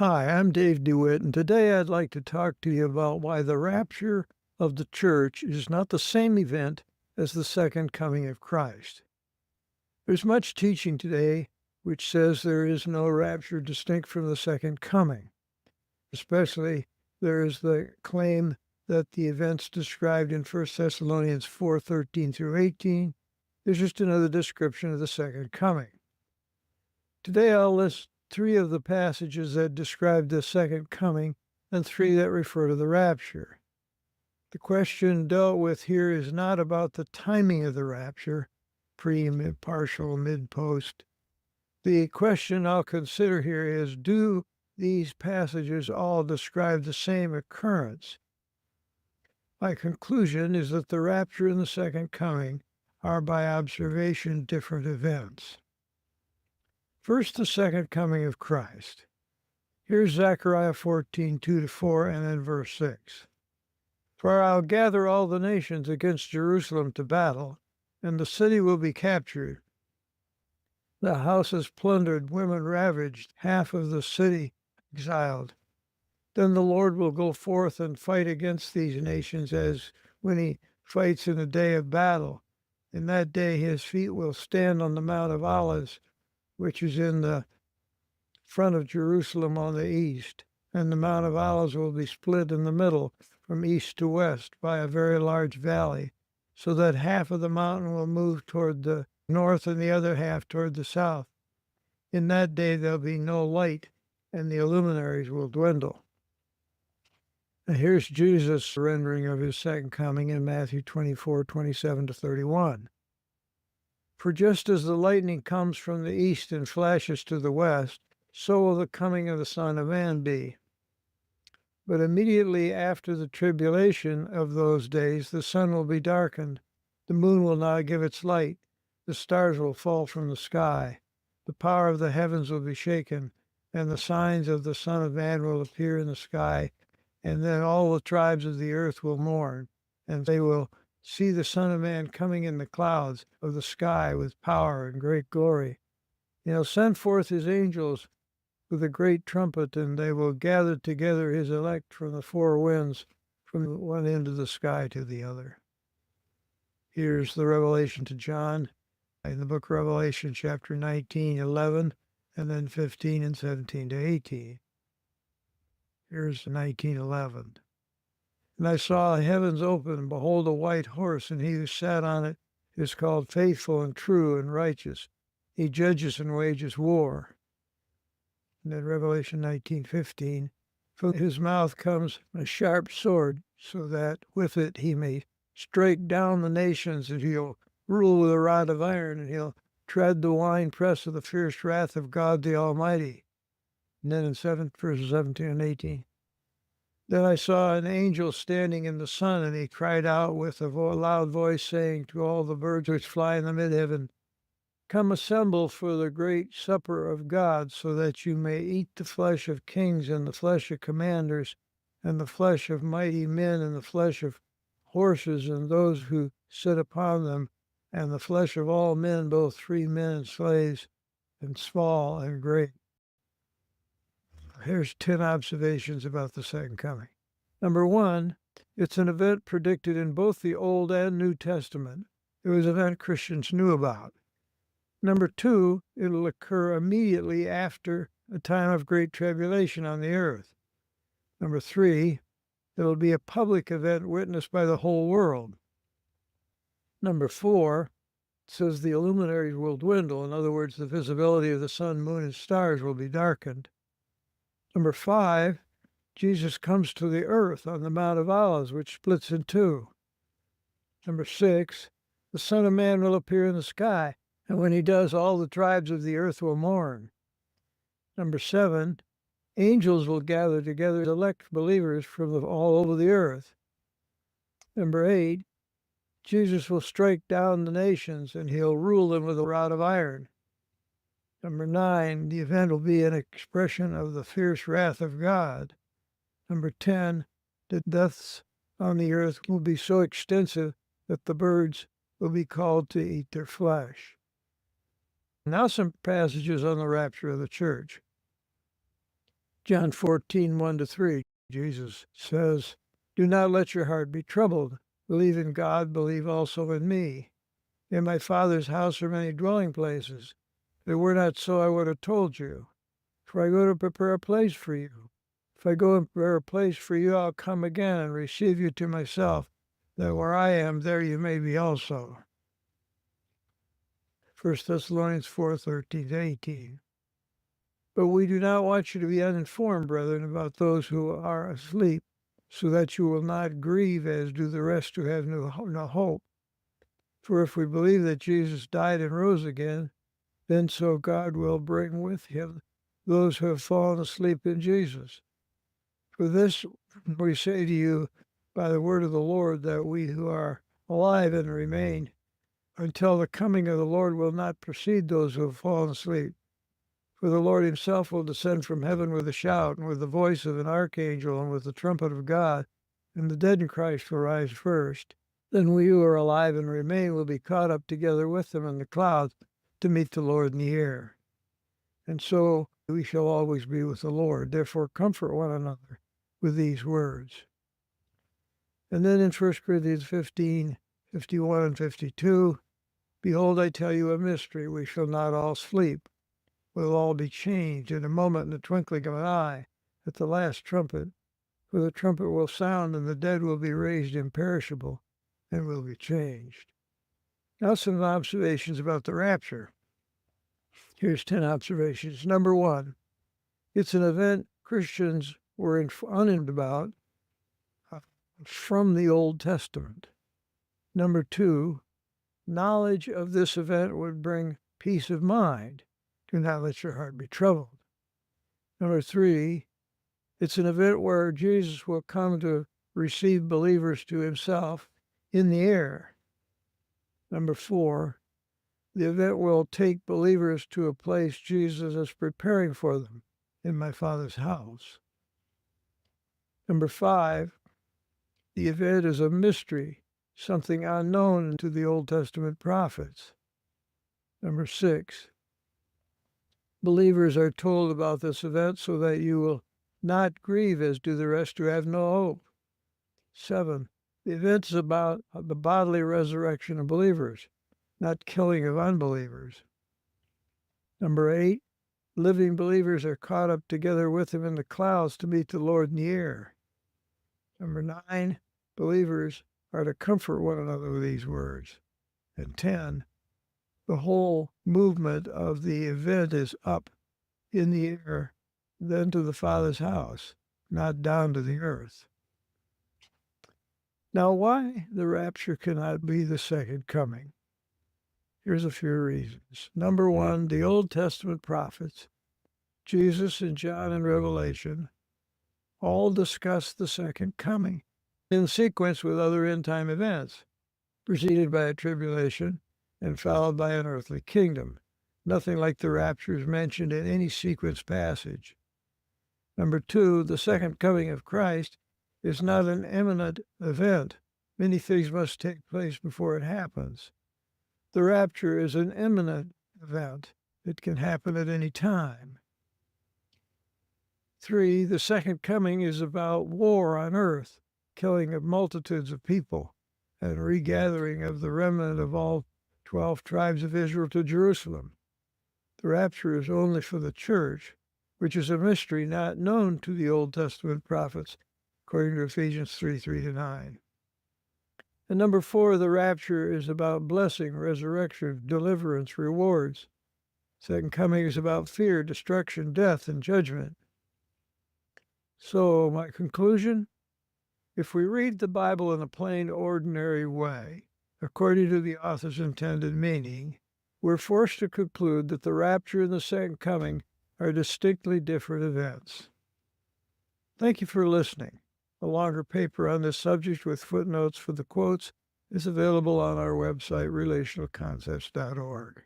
Hi, I'm Dave DeWitt, and today I'd like to talk to you about why the rapture of the church is not the same event as the second coming of Christ. There's much teaching today which says there is no rapture distinct from the second coming. Especially, there is the claim that the events described in 1 Thessalonians 4:13 through 18 is just another description of the second coming. Today I'll list three of the passages that describe the second coming and three that refer to the rapture. The question dealt with here is not about the timing of the rapture, pre, mid, partial, mid, post. The question I'll consider here is, do these passages all describe the same occurrence? My conclusion is that the rapture and the second coming are by observation different events. First, the second coming of Christ. Here's Zechariah 14:2-4, and then verse 6. For I'll gather all the nations against Jerusalem to battle, and the city will be captured. The houses plundered, women ravaged, half of the city exiled. Then the Lord will go forth and fight against these nations as when he fights in a day of battle. In that day his feet will stand on the Mount of Olives, which is in the front of Jerusalem on the east, and the Mount of Olives will be split in the middle from east to west by a very large valley, so that half of the mountain will move toward the north and the other half toward the south. In that day there'll be no light, and the luminaries will dwindle. And here's Jesus' rendering of his second coming in Matthew 24:27-31. For just as the lightning comes from the east and flashes to the west, so will the coming of the Son of Man be. But immediately after the tribulation of those days, the sun will be darkened, the moon will not give its light, the stars will fall from the sky, the power of the heavens will be shaken, and the signs of the Son of Man will appear in the sky, and then all the tribes of the earth will mourn, and they will see the Son of Man coming in the clouds of the sky with power and great glory. He'll send forth his angels with a great trumpet, and they will gather together his elect from the four winds, from one end of the sky to the other. Here's the revelation to John in the book of Revelation, chapter 19:11, and then 15 and 17-18. Here's 19:11. And I saw the heavens open, and behold, a white horse, and he who sat on it is called Faithful and True and Righteous. He judges and wages war. And then Revelation 19:15, from his mouth comes a sharp sword, so that with it he may strike down the nations, and he'll rule with a rod of iron, and he'll tread the winepress of the fierce wrath of God the Almighty. And then in verses 17 and 18. Then I saw an angel standing in the sun, and he cried out with a loud voice, saying to all the birds which fly in the mid-heaven, Come assemble for the great supper of God, so that you may eat the flesh of kings, and the flesh of commanders, and the flesh of mighty men, and the flesh of horses, and those who sit upon them, and the flesh of all men, both free men and slaves, and small and great. Here's 10 observations about the second coming. Number one, it's an event predicted in both the Old and New Testament. It was an event Christians knew about. Number two, it'll occur immediately after a time of great tribulation on the earth. Number three, it'll be a public event witnessed by the whole world. Number four, it says the luminaries will dwindle. In other words, the visibility of the sun, moon, and stars will be darkened. Number five, Jesus comes to the earth on the Mount of Olives, which splits in two. Number six, the Son of Man will appear in the sky, and when he does, all the tribes of the earth will mourn. Number seven, angels will gather together elect believers from all over the earth. Number eight, Jesus will strike down the nations, and he'll rule them with a rod of iron. Number nine, the event will be an expression of the fierce wrath of God. Number 10, the deaths on the earth will be so extensive that the birds will be called to eat their flesh. Now some passages on the rapture of the church. John 14, 1-3, Jesus says, "Do not let your heart be troubled. Believe in God, believe also in me. In my Father's house are many dwelling places. If it were not so, I would have told you. For I go to prepare a place for you. If I go and prepare a place for you, I'll come again and receive you to myself, that where I am, there you may be also." 1 Thessalonians 4:13-18. "But we do not want you to be uninformed, brethren, about those who are asleep, so that you will not grieve as do the rest who have no hope. For if we believe that Jesus died and rose again, then so God will bring with him those who have fallen asleep in Jesus. For this we say to you by the word of the Lord, that we who are alive and remain until the coming of the Lord will not precede those who have fallen asleep. For the Lord himself will descend from heaven with a shout, and with the voice of an archangel, and with the trumpet of God, and the dead in Christ will rise first. Then we who are alive and remain will be caught up together with them in the clouds to meet the Lord in the air. And so we shall always be with the Lord. Therefore comfort one another with these words." And then in 1 Corinthians 15:51 and 52, "Behold, I tell you a mystery. We shall not all sleep. We'll all be changed in a moment, in the twinkling of an eye, at the last trumpet. For the trumpet will sound, and the dead will be raised imperishable, and will be changed." Now some observations about the rapture. Here's 10 observations. Number 1, it's an event Christians were informed about from the Old Testament. Number 2, knowledge of this event would bring peace of mind. Do not let your heart be troubled. Number 3, it's an event where Jesus will come to receive believers to himself in the air. Number 4, the event will take believers to a place Jesus is preparing for them, in my Father's house. Number 5, the event is a mystery, something unknown to the Old Testament prophets. Number 6, believers are told about this event so that you will not grieve as do the rest who have no hope. 7, the event is about the bodily resurrection of believers, not killing of unbelievers. Number 8, living believers are caught up together with him in the clouds to meet the Lord in the air. Number 9, believers are to comfort one another with these words. And 10, the whole movement of the event is up in the air, then to the Father's house, not down to the earth. Now, why the rapture cannot be the second coming? Here's a few reasons. Number 1, the Old Testament prophets, Jesus and John in Revelation, all discuss the second coming in sequence with other end-time events, preceded by a tribulation and followed by an earthly kingdom. Nothing like the rapture is mentioned in any sequence passage. Number 2, the second coming of Christ is not an imminent event. Many things must take place before it happens. The rapture is an imminent event. It can happen at any time. 3, the second coming is about war on earth, killing of multitudes of people, and regathering of the remnant of all 12 tribes of Israel to Jerusalem. The rapture is only for the church, which is a mystery not known to the Old Testament prophets, according to Ephesians 3:3-9. And number 4, the rapture is about blessing, resurrection, deliverance, rewards. Second coming is about fear, destruction, death, and judgment. So, my conclusion, if we read the Bible in a plain, ordinary way, according to the author's intended meaning, we're forced to conclude that the rapture and the second coming are distinctly different events. Thank you for listening. A longer paper on this subject with footnotes for the quotes is available on our website, relationalconcepts.org.